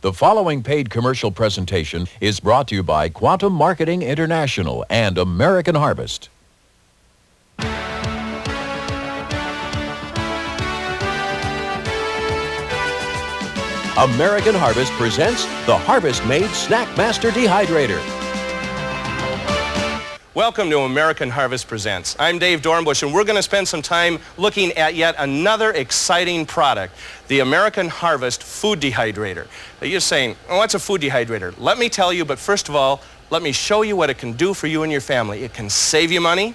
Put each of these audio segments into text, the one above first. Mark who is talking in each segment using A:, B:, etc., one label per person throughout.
A: The following paid commercial presentation is brought to you by Quantum Marketing International and American Harvest. American Harvest presents the Harvest-Made Snackmaster Dehydrator.
B: Welcome to American Harvest Presents. I'm Dave Dornbush, and we're going to spend some time looking at yet another exciting product, the American Harvest Food Dehydrator. You're saying, oh, what's a food dehydrator? Let me tell you, but first of all, let me show you what it can do for you and your family. It can save you money,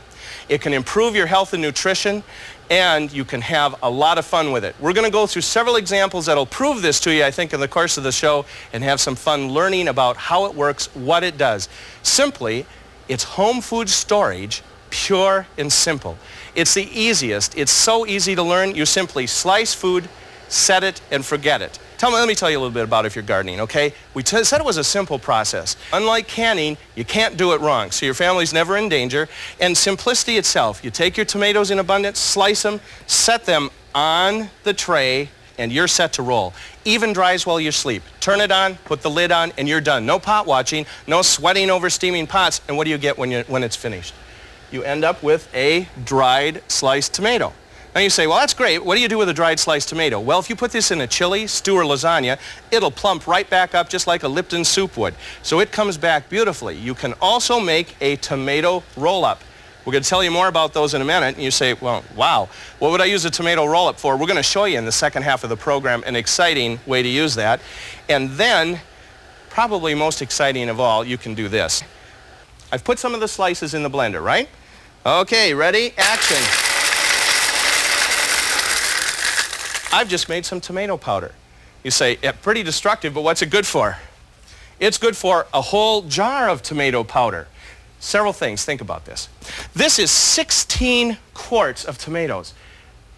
B: it can improve your health and nutrition, and you can have a lot of fun with it. We're going to go through several examples that'll prove this to you, I think, in the course of the show, and have some fun learning about how it works, what it does. Simply, it's home food storage, pure and simple. It's the easiest. It's so easy to learn. You simply slice food, set it, and forget it. Let me tell you a little bit about if you're gardening, okay? We said it was a simple process. Unlike canning, you can't do it wrong, so your family's never in danger. And simplicity itself, you take your tomatoes in abundance, slice them, set them on the tray, and you're set to roll. Even dries while you sleep. Turn it on, put the lid on, and you're done. No pot watching, no sweating over steaming pots, and what do you get when it's finished? You end up with a dried sliced tomato. Now you say, well, that's great. What do you do with a dried sliced tomato? Well, if you put this in a chili, stew, or lasagna, it'll plump right back up just like a Lipton soup would. So it comes back beautifully. You can also make a tomato roll-up. We're going to tell you more about those in a minute, and you say, well, wow, what would I use a tomato roll-up for? We're going to show you in the second half of the program an exciting way to use that. And then, probably most exciting of all, you can do this. I've put some of the slices in the blender, right? Okay, ready? Action. I've just made some tomato powder. You say, yeah, pretty destructive, but what's it good for? It's good for a whole jar of tomato powder. Several things. Think about this. This is 16 quarts of tomatoes.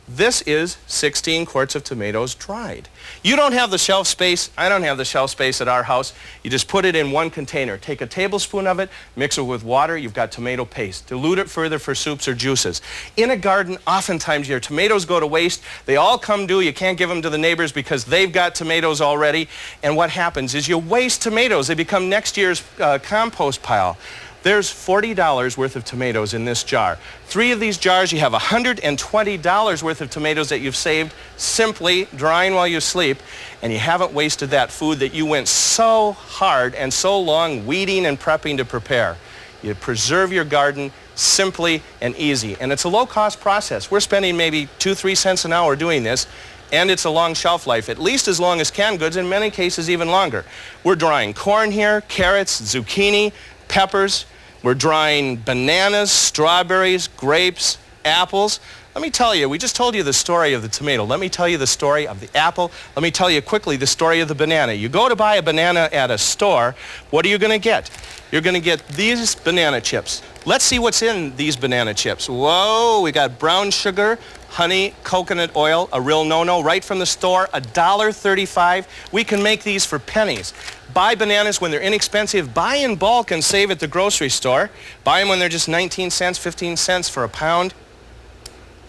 B: This is 16 quarts of tomatoes dried. You don't have the shelf space. I don't have the shelf space at our house. You just put it in one container. Take a tablespoon of it, mix it with water. You've got tomato paste. Dilute it further for soups or juices. In a garden, oftentimes your tomatoes go to waste. They all come due. You can't give them to the neighbors because they've got tomatoes already. And what happens is you waste tomatoes. They become next year's compost pile. There's $40 worth of tomatoes in this jar. 3 of these jars, you have $120 worth of tomatoes that you've saved simply drying while you sleep, and you haven't wasted that food that you went so hard and so long weeding and prepping to prepare. You preserve your garden simply and easy, and it's a low-cost process. We're spending maybe 2-3 cents an hour doing this, and it's a long shelf life, at least as long as canned goods, in many cases even longer. We're drying corn here, carrots, zucchini, peppers. We're drying bananas, strawberries, grapes, apples. Let me tell you, we just told you the story of the tomato. Let me tell you the story of the apple. Let me tell you quickly the story of the banana. You go to buy a banana at a store, what are you going to get? You're going to get these banana chips. Let's see what's in these banana chips. Whoa, we got brown sugar, honey, coconut oil, a real no-no, right from the store, $1.35. We can make these for pennies. Buy bananas when they're inexpensive. Buy in bulk and save at the grocery store. Buy them when they're just 19 cents, 15 cents for a pound.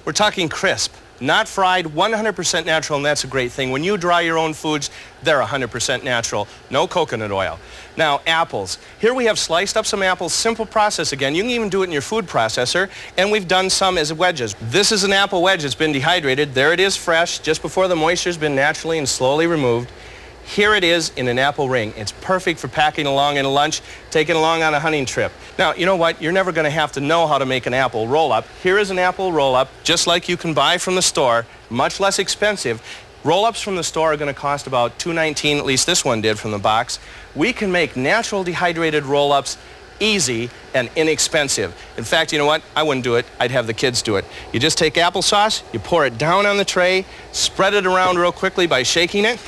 B: We're talking crisp, not fried, 100% natural, and that's a great thing. When you dry your own foods, they're 100% natural. No coconut oil. Now, apples. Here we have sliced up some apples. Simple process again. You can even do it in your food processor, and we've done some as wedges. This is an apple wedge that's been dehydrated. There it is fresh, just before the moisture's been naturally and slowly removed. Here it is in an apple ring. It's perfect for packing along in a lunch, taking along on a hunting trip. Now, you know what? You're never going to have to know how to make an apple roll-up. Here is an apple roll-up, just like you can buy from the store, much less expensive. Roll-ups from the store are going to cost about $2.19, at least this one did from the box. We can make natural dehydrated roll-ups easy and inexpensive. In fact, you know what? I wouldn't do it. I'd have the kids do it. You just take applesauce, you pour it down on the tray, spread it around real quickly by shaking it.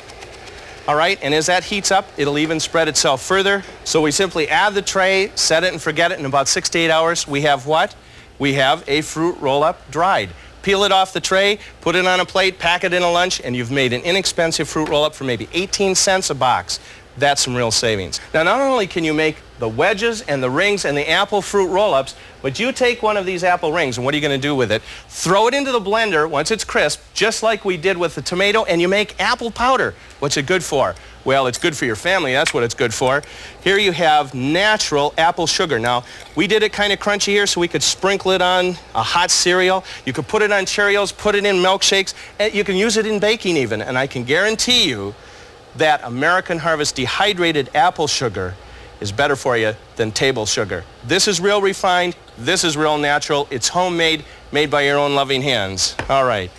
B: All right, and as that heats up, it'll even spread itself further. So we simply add the tray, set it and forget it. In about 6 to 8 hours, we have what? We have a fruit roll-up dried. Peel it off the tray, put it on a plate, pack it in a lunch, and you've made an inexpensive fruit roll-up for maybe 18 cents a box. That's some real savings. Now, not only can you make the wedges and the rings and the apple fruit roll-ups, but you take one of these apple rings, and what are you going to do with it? Throw it into the blender once it's crisp, just like we did with the tomato, and you make apple powder. What's it good for? Well, it's good for your family. That's what it's good for. Here you have natural apple sugar. Now, we did it kind of crunchy here so we could sprinkle it on a hot cereal. You could put it on Cheerios, put it in milkshakes, and you can use it in baking even. And I can guarantee you that American Harvest dehydrated apple sugar is better for you than table sugar. This is real refined. This is real natural. It's homemade, made by your own loving hands. All right.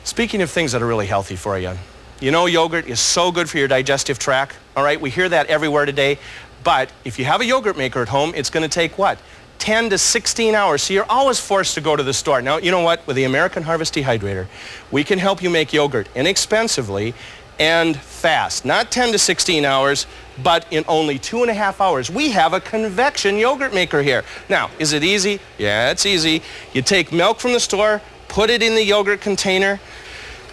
B: Speaking of things that are really healthy for you, you know yogurt is so good for your digestive tract. All right, we hear that everywhere today. But if you have a yogurt maker at home, it's going to take what? 10 to 16 hours. So you're always forced to go to the store. Now, you know what? With the American Harvest Dehydrator, we can help you make yogurt inexpensively and fast. Not 10 to 16 hours, but in only 2.5 hours. We have a convection yogurt maker here. Now, is it easy? Yeah, it's easy. You take milk from the store, put it in the yogurt container,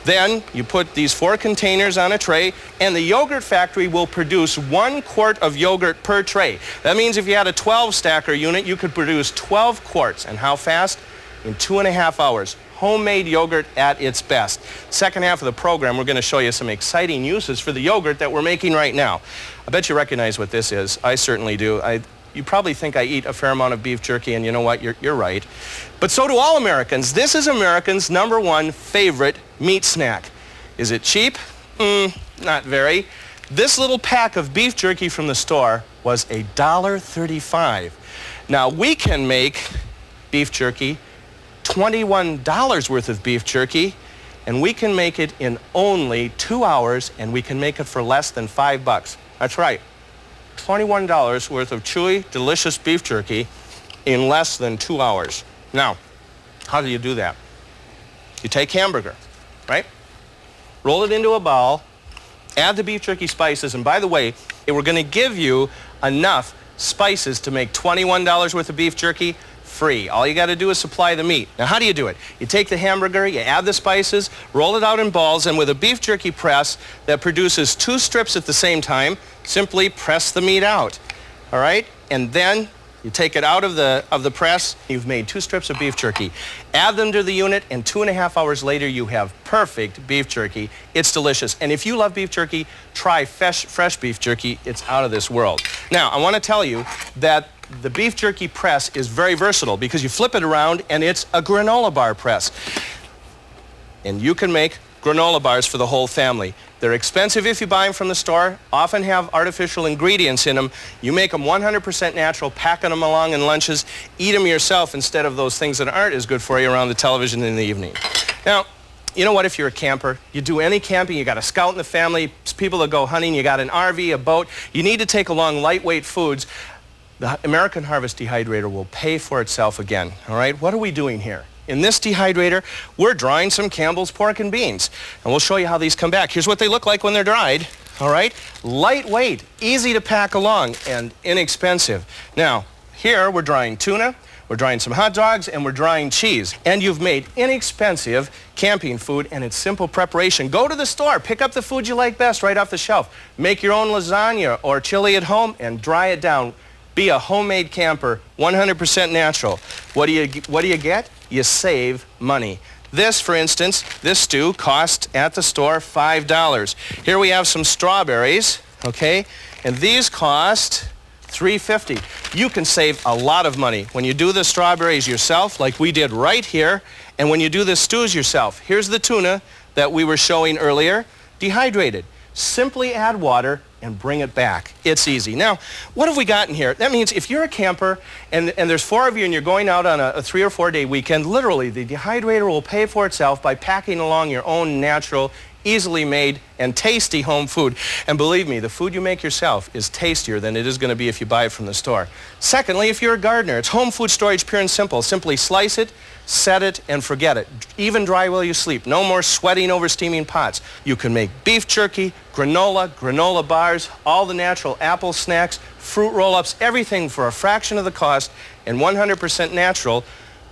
B: then you put these 4 containers on a tray, and the yogurt factory will produce 1 quart of yogurt per tray. That means if you had a 12-stacker unit, you could produce 12 quarts. And how fast? In 2.5 hours. Homemade yogurt at its best. Second half of the program, we're going to show you some exciting uses for the yogurt that we're making right now. I bet you recognize what this is. I certainly do. You probably think I eat a fair amount of beef jerky, and you know what? You're right. But so do all Americans. This is Americans' #1 favorite meat snack. Is it cheap? Not very. This little pack of beef jerky from the store was $1.35. Now, we can make beef jerky, $21 worth of beef jerky, and we can make it in only 2 hours, and we can make it for less than $5. That's right. $21 worth of chewy, delicious beef jerky in less than 2 hours. Now, how do you do that? You take hamburger, right? Roll it into a bowl, add the beef jerky spices, and by the way, we're going to give you enough spices to make $21 worth of beef jerky free. All you got to do is supply the meat. Now, how do you do it? You take the hamburger, you add the spices, roll it out in balls, and with a beef jerky press that produces 2 strips at the same time, simply press the meat out. All right? And then you take it out of the press. You've made 2 strips of beef jerky. Add them to the unit, and 2.5 hours later, you have perfect beef jerky. It's delicious. And if you love beef jerky, try fresh beef jerky. It's out of this world. Now, I want to tell you that the beef jerky press is very versatile because you flip it around and it's a granola bar press. And you can make granola bars for the whole family. They're expensive if you buy them from the store, often have artificial ingredients in them. You make them 100% natural, packing them along in lunches, eat them yourself instead of those things that aren't as good for you around the television in the evening. Now, you know what, if you're a camper, you do any camping, you got a scout in the family, people that go hunting, you got an RV, a boat, you need to take along lightweight foods. The American Harvest Dehydrator will pay for itself again, all right? What are we doing here? In this dehydrator, we're drying some Campbell's pork and beans, and we'll show you how these come back. Here's what they look like when they're dried, all right? Lightweight, easy to pack along, and inexpensive. Now, here we're drying tuna, we're drying some hot dogs, and we're drying cheese. And you've made inexpensive camping food, and it's simple preparation. Go to the store, pick up the food you like best right off the shelf. Make your own lasagna or chili at home, and dry it down. Be a homemade camper, 100% natural. What do you get? You save money. This, for instance, this stew cost at the store $5. Here we have some strawberries, okay? And these cost $3.50. You can save a lot of money when you do the strawberries yourself, like we did right here, and when you do the stews yourself. Here's the tuna that we were showing earlier, dehydrated. Simply add water and bring it back. It's easy. Now, what have we got in here? That means if you're a camper and there's 4 of you and you're going out on a 3 or 4 day weekend, literally the dehydrator will pay for itself by packing along your own natural, easily made, and tasty home food. And believe me, the food you make yourself is tastier than it is going to be if you buy it from the store. Secondly, if you're a gardener, it's home food storage, pure and simple. Simply slice it, set it, and forget it. Even dry while you sleep. No more sweating over steaming pots. You can make beef jerky, granola bars, all the natural apple snacks, fruit roll-ups, everything for a fraction of the cost and 100% natural.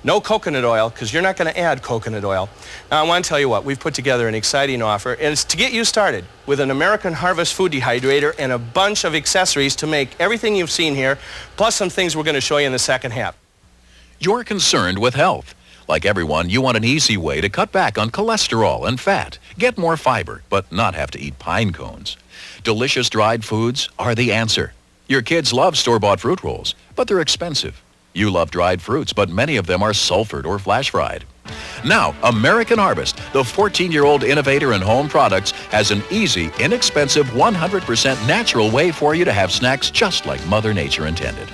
B: No coconut oil, because you're not going to add coconut oil. Now, I want to tell you what, we've put together an exciting offer, and it's to get you started with an American Harvest food dehydrator and a bunch of accessories to make everything you've seen here, plus some things we're going to show you in the second half.
A: You're concerned with health. Like everyone, you want an easy way to cut back on cholesterol and fat, get more fiber, but not have to eat pine cones. Delicious dried foods are the answer. Your kids love store-bought fruit rolls, but they're expensive. You love dried fruits, but many of them are sulfured or flash fried. Now, American Harvest, the 14-year-old innovator in home products, has an easy, inexpensive, 100% natural way for you to have snacks just like Mother Nature intended.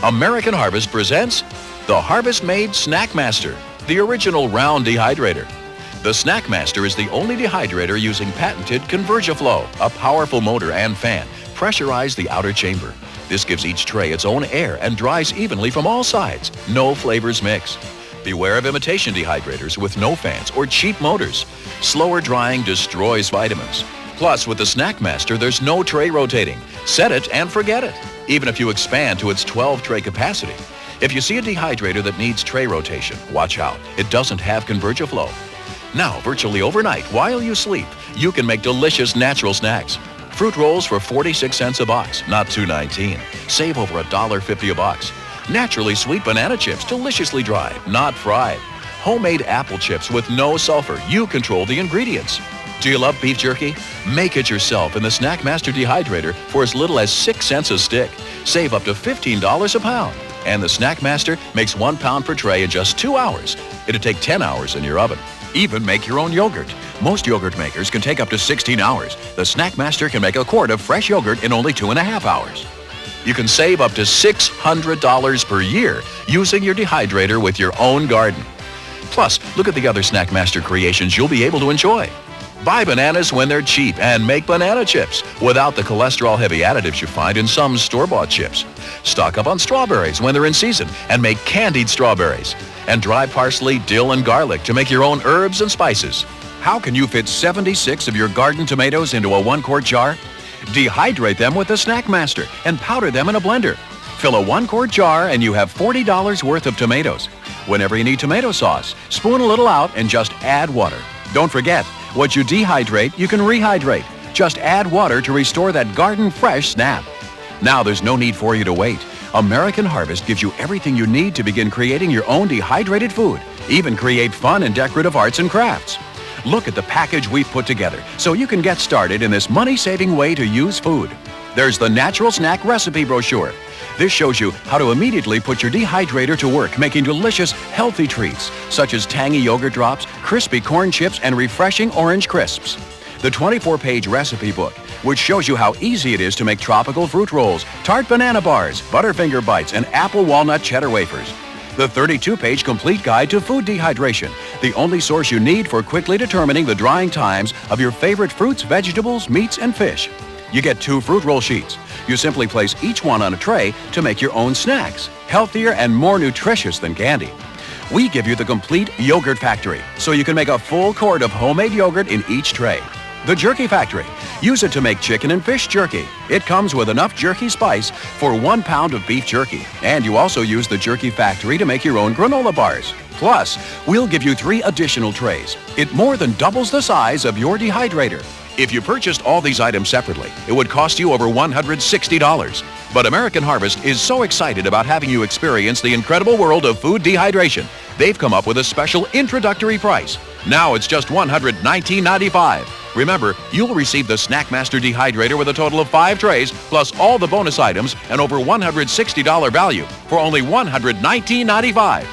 A: American Harvest presents the Harvest-Made Snackmaster, the original round dehydrator. The Snackmaster is the only dehydrator using patented ConvergiFlow, a powerful motor and fan. Pressurize the outer chamber. This gives each tray its own air and dries evenly from all sides. No flavors mix. Beware of imitation dehydrators with no fans or cheap motors. Slower drying destroys vitamins. Plus, with the Snackmaster, there's no tray rotating. Set it and forget it, even if you expand to its 12-tray capacity. If you see a dehydrator that needs tray rotation, watch out. It doesn't have ConvergiFlow. Now, virtually overnight, while you sleep, you can make delicious natural snacks. Fruit rolls for 46 cents a box, not $2.19. Save over $1.50 a box. Naturally sweet banana chips, deliciously dried, not fried. Homemade apple chips with no sulfur. You control the ingredients. Do you love beef jerky? Make it yourself in the Snackmaster dehydrator for as little as 6 cents a stick. Save up to $15 a pound. And the Snackmaster makes 1 pound per tray in just 2 hours. It'd take 10 hours in your oven. Even make your own yogurt. Most yogurt makers can take up to 16 hours. The Snackmaster can make a quart of fresh yogurt in only 2.5 hours. You can save up to $600 per year using your dehydrator with your own garden. Plus, look at the other Snackmaster creations you'll be able to enjoy. Buy bananas when they're cheap and make banana chips without the cholesterol-heavy additives you find in some store-bought chips. Stock up on strawberries when they're in season and make candied strawberries. And dry parsley, dill, and garlic to make your own herbs and spices. How can you fit 76 of your garden tomatoes into a 1-quart jar? Dehydrate them with the Snackmaster and powder them in a blender. Fill a 1-quart jar and you have $40 worth of tomatoes. Whenever you need tomato sauce, spoon a little out and just add water. Don't forget, what you dehydrate, you can rehydrate. Just add water to restore that garden fresh snap. Now there's no need for you to wait. American Harvest gives you everything you need to begin creating your own dehydrated food. Even create fun and decorative arts and crafts. Look at the package we've put together so you can get started in this money-saving way to use food. There's the Natural Snack Recipe Brochure. This shows you how to immediately put your dehydrator to work making delicious, healthy treats such as tangy yogurt drops, crispy corn chips, and refreshing orange crisps. The 24-page recipe book, which shows you how easy it is to make tropical fruit rolls, tart banana bars, Butterfinger bites, and apple walnut cheddar wafers. The 32-page complete guide to food dehydration, the only source you need for quickly determining the drying times of your favorite fruits, vegetables, meats, and fish. You get 2 fruit roll sheets. You simply place each one on a tray to make your own snacks, healthier and more nutritious than candy. We give you the complete Yogurt Factory, so you can make a full quart of homemade yogurt in each tray. The Jerky Factory. Use it to make chicken and fish jerky. It comes with enough jerky spice for 1 pound of beef jerky. And you also use the Jerky Factory to make your own granola bars. Plus, we'll give you 3 additional trays. It more than doubles the size of your dehydrator. If you purchased all these items separately, it would cost you over $160. But American Harvest is so excited about having you experience the incredible world of food dehydration, they've come up with a special introductory price. Now it's just $119.95. Remember, you'll receive the Snackmaster dehydrator with a total of 5 trays, plus all the bonus items and over $160 value for only $119.95.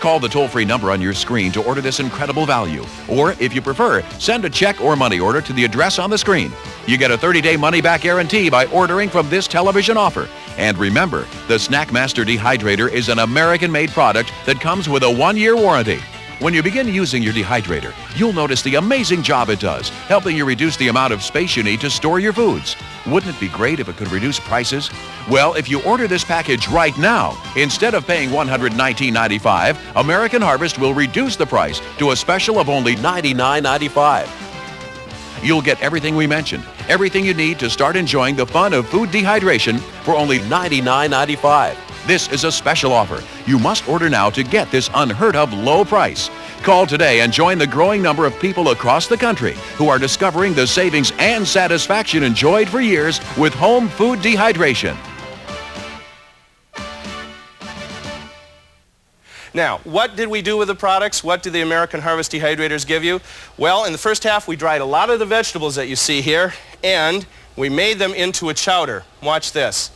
A: Call the toll-free number on your screen to order this incredible value. Or, if you prefer, send a check or money order to the address on the screen. You get a 30-day money-back guarantee by ordering from this television offer. And remember, the Snackmaster dehydrator is an American-made product that comes with a 1-year warranty. When you begin using your dehydrator, you'll notice the amazing job it does, helping you reduce the amount of space you need to store your foods. Wouldn't it be great if it could reduce prices? Well, if you order this package right now, instead of paying $119.95, American Harvest will reduce the price to a special of only $99.95. You'll get everything we mentioned, everything you need to start enjoying the fun of food dehydration for only $99.95. This is a special offer. You must order now to get this unheard-of low price. Call today and join the growing number of people across the country who are discovering the savings and satisfaction enjoyed for years with home food dehydration.
B: Now, what did we do with the products? What do the American Harvest Dehydrators give you? Well, in the first half, we dried a lot of the vegetables that you see here, and we made them into a chowder. Watch this.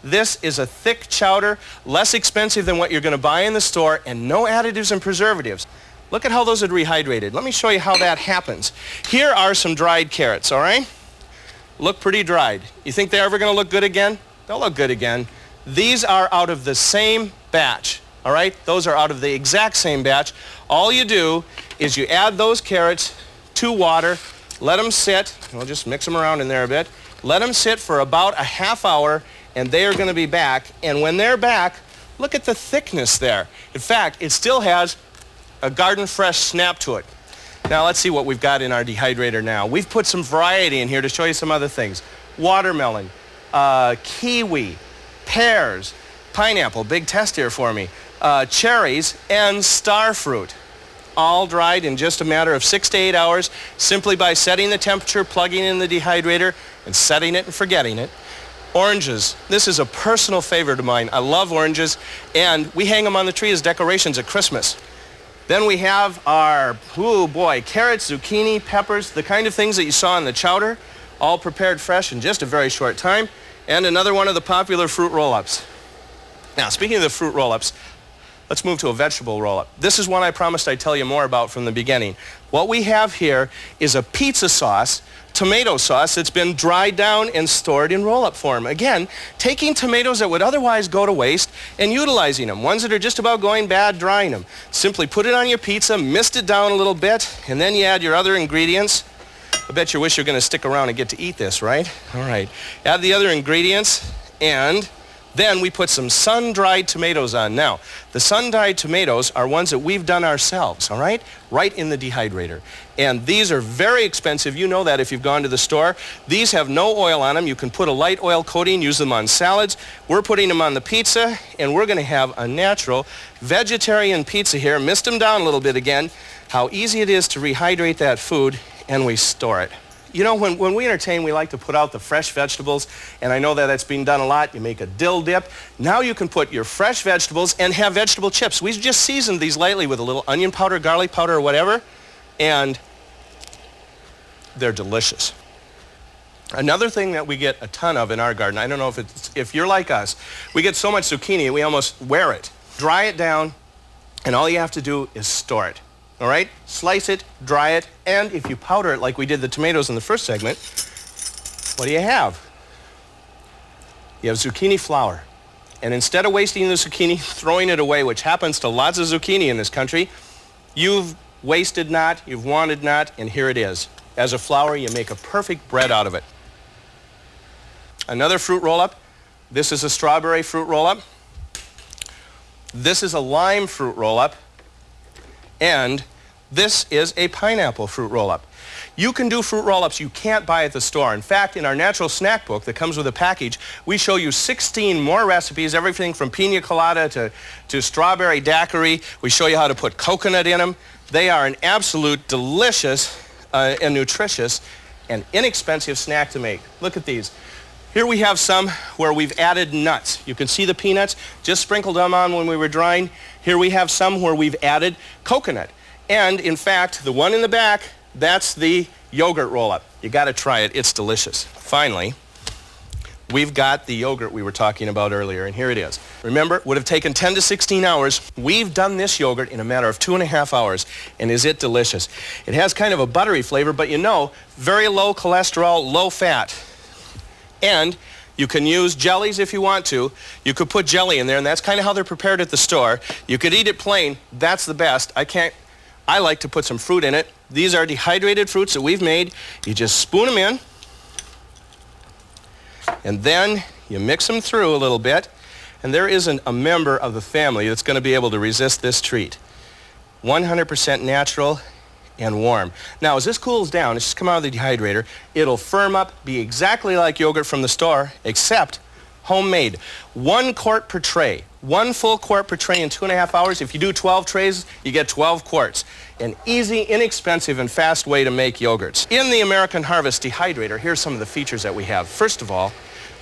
B: This is a thick chowder, less expensive than what you're going to buy in the store, and no additives and preservatives. Look at how those are rehydrated. Let me show you how that happens. Here are some dried carrots, all right? Look pretty dried. You think they're ever going to look good again? They'll look good again. These are out of the same batch, all right? Those are out of the exact same batch. All you do is you add those carrots to water, let them sit. We'll just mix them around in there a bit. Let them sit for about a half hour, and they are going to be back. And when they're back, look at the thickness there. In fact, it still has a garden fresh snap to it. Now let's see what we've got in our dehydrator now. We've put some variety in here to show you some other things. Watermelon, kiwi, pears, pineapple, big test here for me, cherries, and star fruit. All dried in just a matter of 6 to 8 hours simply by setting the temperature, plugging in the dehydrator, and setting it and forgetting it. Oranges. This is a personal favorite of mine. I love oranges, and we hang them on the tree as decorations at Christmas. Then we have our, carrots, zucchini, peppers, the kind of things that you saw in the chowder, all prepared fresh in just a very short time, and another one of the popular fruit roll-ups. Now, speaking of the fruit roll-ups, let's move to a vegetable roll-up. This is one I promised I'd tell you more about from the beginning. What we have here is a pizza sauce, tomato sauce that's been dried down and stored in roll-up form. Again, taking tomatoes that would otherwise go to waste and utilizing them. Ones that are just about going bad, drying them. Simply put it on your pizza, mist it down a little bit, and then you add your other ingredients. I bet you wish you're going to stick around and get to eat this, right? All right. Add the other ingredients, and then we put some sun-dried tomatoes on. Now, the sun-dried tomatoes are ones that we've done ourselves, all right? Right in the dehydrator. And these are very expensive. You know that if you've gone to the store. These have no oil on them. You can put a light oil coating, use them on salads. We're putting them on the pizza, and we're going to have a natural vegetarian pizza here. Mist them down a little bit again. How easy it is to rehydrate that food, and we store it. You know, when we entertain, we like to put out the fresh vegetables, and I know that that's being done a lot. You make a dill dip. Now you can put your fresh vegetables and have vegetable chips. We just seasoned these lightly with a little onion powder, garlic powder, or whatever, and they're delicious. Another thing that we get a ton of in our garden, I don't know if you're like us, we get so much zucchini, we almost wear it. Dry it down, and all you have to do is store it. All right? Slice it, dry it, and if you powder it like we did the tomatoes in the first segment, what do you have? You have zucchini flour. And instead of wasting the zucchini, throwing it away, which happens to lots of zucchini in this country, you've wasted not, you've wanted not, and here it is. As a flour, you make a perfect bread out of it. Another fruit roll-up. This is a strawberry fruit roll-up. This is a lime fruit roll-up. And this is a pineapple fruit roll-up. You can do fruit roll-ups you can't buy at the store. In fact, in our natural snack book that comes with a package, we show you 16 more recipes, everything from pina colada to strawberry daiquiri. We show you how to put coconut in them. They are an absolute delicious and nutritious and inexpensive snack to make. Look at these. Here we have some where we've added nuts. You can see the peanuts, just sprinkled them on when we were drying. Here we have some where we've added coconut. And in fact, the one in the back, that's the yogurt roll-up. You got to try it. It's delicious. Finally, we've got the yogurt we were talking about earlier, and here it is. Remember, it would have taken 10 to 16 hours. We've done this yogurt in a matter of 2.5 hours, and is it delicious? It has kind of a buttery flavor, but you know, very low cholesterol, low fat. And you can use jellies if you want to. You could put jelly in there, and that's kind of how they're prepared at the store. You could eat it plain. That's the best. I like to put some fruit in it. These are dehydrated fruits that we've made. You just spoon them in, and then you mix them through a little bit, and there isn't a member of the family that's going to be able to resist this treat. 100% natural and warm. Now, as this cools down, it's just come out of the dehydrator, it'll firm up, be exactly like yogurt from the store, except homemade. 1 quart per tray. 1 full quart per tray in 2.5 hours. If you do 12 trays, you get 12 quarts. An easy, inexpensive, and fast way to make yogurts. In the American Harvest Dehydrator, here's some of the features that we have. First of all,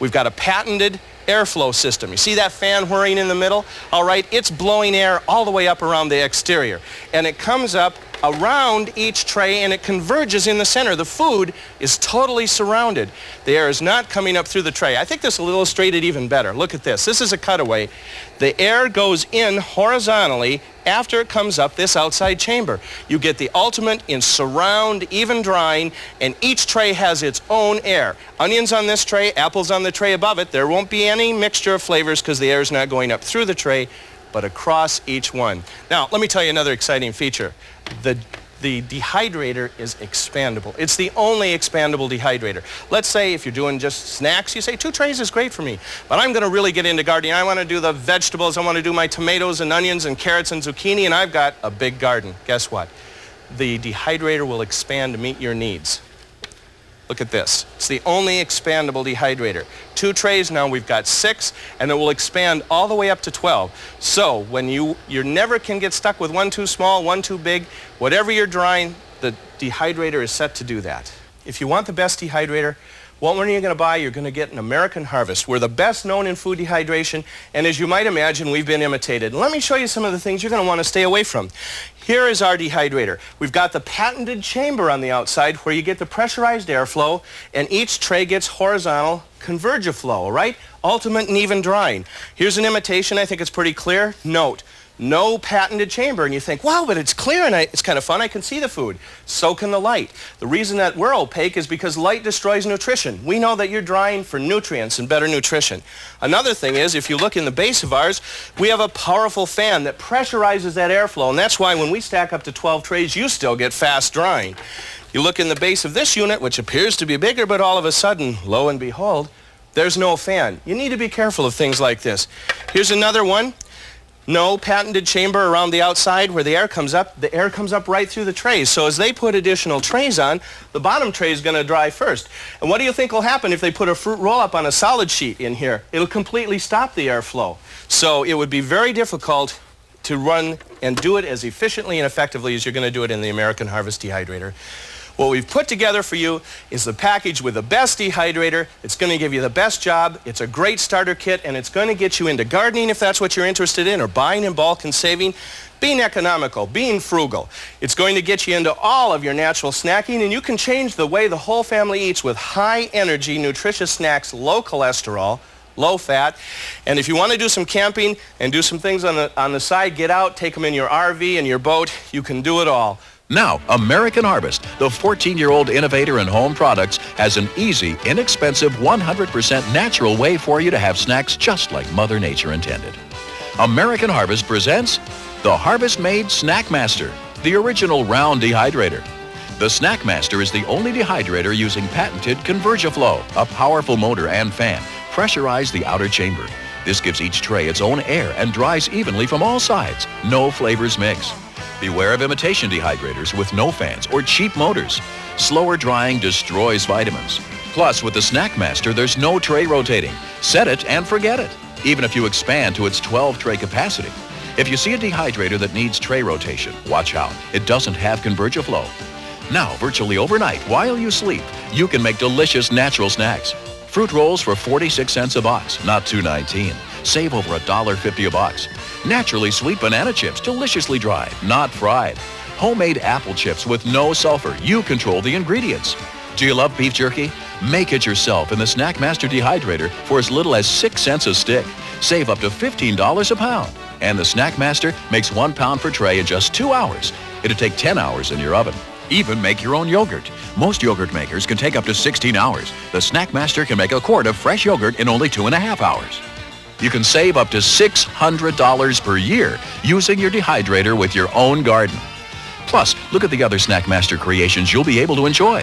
B: we've got a patented airflow system. You see that fan whirring in the middle? All right, it's blowing air all the way up around the exterior. And it comes up around each tray and it converges in the center. The food is totally surrounded. The air is not coming up through the tray. I think this will illustrate it even better. Look at this. This is a cutaway. The air goes in horizontally after it comes up this outside chamber. You get the ultimate in surround, even drying, and each tray has its own air. Onions on this tray, apples on the tray above it. There won't be any mixture of flavors because the air is not going up through the tray, but across each one. Now, let me tell you another exciting feature. The dehydrator is expandable. It's the only expandable dehydrator. Let's say if you're doing just snacks, you say 2 trays is great for me, but I'm going to really get into gardening. I want to do the vegetables. I want to do my tomatoes and onions and carrots and zucchini, and I've got a big garden. Guess what? The dehydrator will expand to meet your needs. Look at this. It's the only expandable dehydrator. 2 trays, now we've got 6, and it will expand all the way up to 12. So when you never can get stuck with 1 too small, 1 too big, whatever you're drying, the dehydrator is set to do that. If you want the best dehydrator, what one are you going to buy? You're going to get an American Harvest. We're the best known in food dehydration, and as you might imagine, we've been imitated. Let me show you some of the things you're going to want to stay away from. Here is our dehydrator. We've got the patented chamber on the outside where you get the pressurized airflow, and each tray gets horizontal convergiflow, all right? Ultimate and even drying. Here's an imitation. I think it's pretty clear. Note, no patented chamber, and you think, wow, but it's clear and it's kind of fun. I can see the food. So can the light. The reason that we're opaque is because light destroys nutrition. We know that you're drying for nutrients and better nutrition. Another thing is, if you look in the base of ours, we have a powerful fan that pressurizes that airflow, and that's why when we stack up to 12 trays, you still get fast drying. You look in the base of this unit, which appears to be bigger, but all of a sudden, lo and behold, there's no fan. You need to be careful of things like this. Here's another one. No patented chamber around the outside where the air comes up. The air comes up right through the trays. So as they put additional trays on, the bottom tray is going to dry first. And what do you think will happen if they put a fruit roll-up on a solid sheet in here? It'll completely stop the airflow. So it would be very difficult to run and do it as efficiently and effectively as you're going to do it in the American Harvest Dehydrator. What we've put together for you is the package with the best dehydrator. It's going to give you the best job. It's a great starter kit, and it's going to get you into gardening if that's what you're interested in, or buying in bulk and saving, being economical, being frugal. It's going to get you into all of your natural snacking, and you can change the way the whole family eats with high-energy, nutritious snacks, low cholesterol, low fat. And if you want to do some camping and do some things on the side, get out, take them in your RV and your boat, you can do it all.
A: Now, American Harvest, the 14-year-old innovator in home products, has an easy, inexpensive, 100% natural way for you to have snacks just like Mother Nature intended. American Harvest presents the Harvest-Made Snackmaster, the original round dehydrator. The Snackmaster is the only dehydrator using patented Convergiflow, a powerful motor and fan. Pressurize the outer chamber. This gives each tray its own air and dries evenly from all sides. No flavors mix. Beware of imitation dehydrators with no fans or cheap motors. Slower drying destroys vitamins. Plus, with the Snackmaster, there's no tray rotating. Set it and forget it, even if you expand to its 12-tray capacity. If you see a dehydrator that needs tray rotation, watch out. It doesn't have Convergiflow. Now, virtually overnight, while you sleep, you can make delicious natural snacks. Fruit rolls for 46 cents a box, not $2.19. Save over $1.50 a box. Naturally sweet banana chips, deliciously dried, not fried. Homemade apple chips with no sulfur. You control the ingredients. Do you love beef jerky? Make it yourself in the Snackmaster Dehydrator for as little as 6 cents a stick. Save up to $15 a pound. And the Snackmaster makes 1 pound per tray in just 2 hours. It'll take 10 hours in your oven. Even make your own yogurt. Most yogurt makers can take up to 16 hours. The Snackmaster can make a quart of fresh yogurt in only 2.5 hours. You can save up to $600 per year using your dehydrator with your own garden. Plus, look at the other Snackmaster creations you'll be able to enjoy.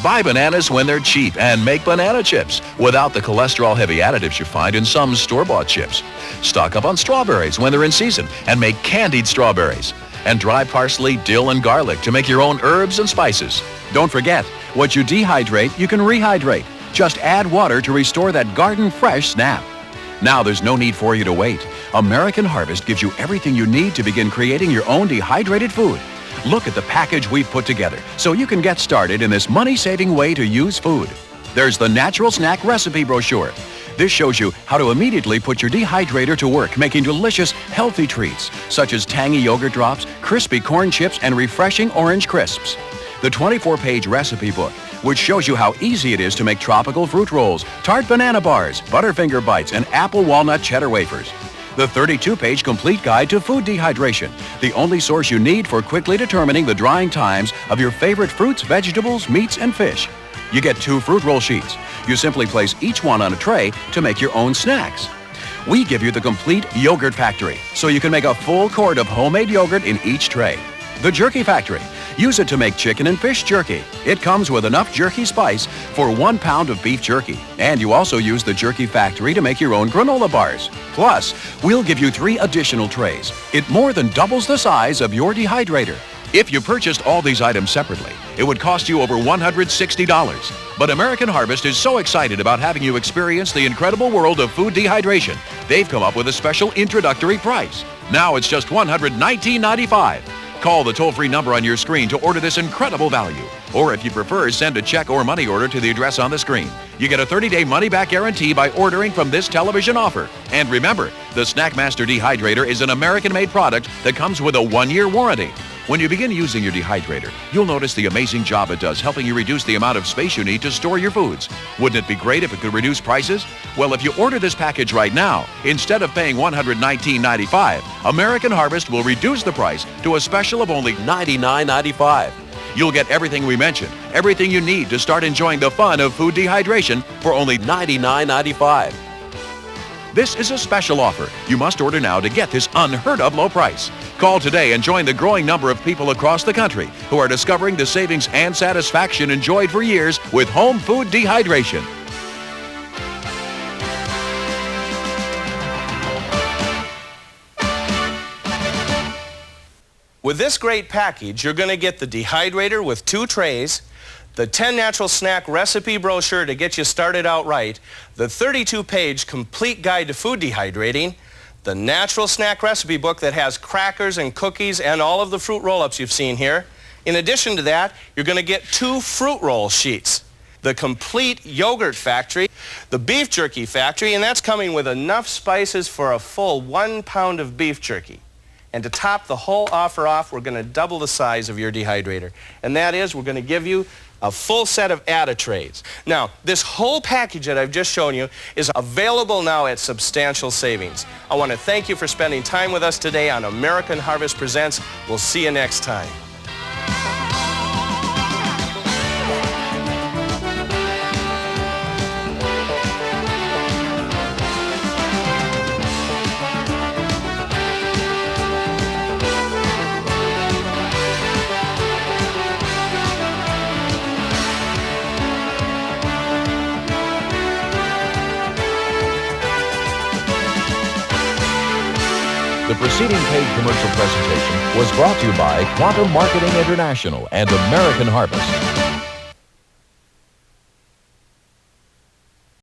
A: Buy bananas when they're cheap and make banana chips without the cholesterol-heavy additives you find in some store-bought chips. Stock up on strawberries when they're in season and make candied strawberries. And dry parsley, dill, and garlic to make your own herbs and spices. Don't forget, what you dehydrate, you can rehydrate. Just add water to restore that garden-fresh snap. Now there's no need for you to wait. American Harvest gives you everything you need to begin creating your own dehydrated food. Look at the package we've put together so you can get started in this money-saving way to use food. There's the Natural Snack Recipe Brochure. This shows you how to immediately put your dehydrator to work, making delicious, healthy treats, such as tangy yogurt drops, crispy corn chips, and refreshing orange crisps. The 24-page recipe book, which shows you how easy it is to make tropical fruit rolls, tart banana bars, Butterfinger bites, and apple walnut cheddar wafers. The 32-page complete guide to food dehydration, the only source you need for quickly determining the drying times of your favorite fruits, vegetables, meats, and fish. You get 2 fruit roll sheets. You simply place each one on a tray to make your own snacks. We give you the complete Yogurt Factory, so you can make a full quart of homemade yogurt in each tray. The Jerky Factory. Use it to make chicken and fish jerky. It comes with enough jerky spice for 1 pound of beef jerky. And you also use the Jerky Factory to make your own granola bars. Plus, we'll give you 3 additional trays. It more than doubles the size of your dehydrator. If you purchased all these items separately, it would cost you over $160. But American Harvest is so excited about having you experience the incredible world of food dehydration, they've come up with a special introductory price. Now it's just $119.95. Call the toll-free number on your screen to order this incredible value. Or if you prefer, send a check or money order to the address on the screen. You get a 30-day money-back guarantee by ordering from this television offer. And remember, the Snackmaster Dehydrator is an American-made product that comes with a 1-year warranty. When you begin using your dehydrator, you'll notice the amazing job it does helping you reduce the amount of space you need to store your foods. Wouldn't it be great if it could reduce prices? Well, if you order this package right now, instead of paying $119.95, American Harvest will reduce the price to a special of only $99.95. You'll get everything we mentioned, everything you need to start enjoying the fun of food dehydration for only $99.95. This is a special offer. You must order now to get this unheard-of low price. Call today and join the growing number of people across the country who are discovering the savings and satisfaction enjoyed for years with home food dehydration.
B: With this great package, you're going to get the dehydrator with 2 trays, the 10 Natural Snack Recipe Brochure to get you started out right, the 32-page complete guide to food dehydrating, the Natural Snack Recipe book that has crackers and cookies and all of the fruit roll-ups you've seen here. In addition to that, you're going to get 2 fruit roll sheets, the complete Yogurt Factory, the Beef Jerky Factory, and that's coming with enough spices for a full 1 pound of beef jerky. And to top the whole offer off, we're going to double the size of your dehydrator. And that is, we're going to give you a full set of add-a trays. Now, this whole package that I've just shown you is available now at substantial savings. I want to thank you for spending time with us today on American Harvest Presents. We'll see you next time.
A: The preceding paid commercial presentation was brought to you by Quantum Marketing International and American Harvest.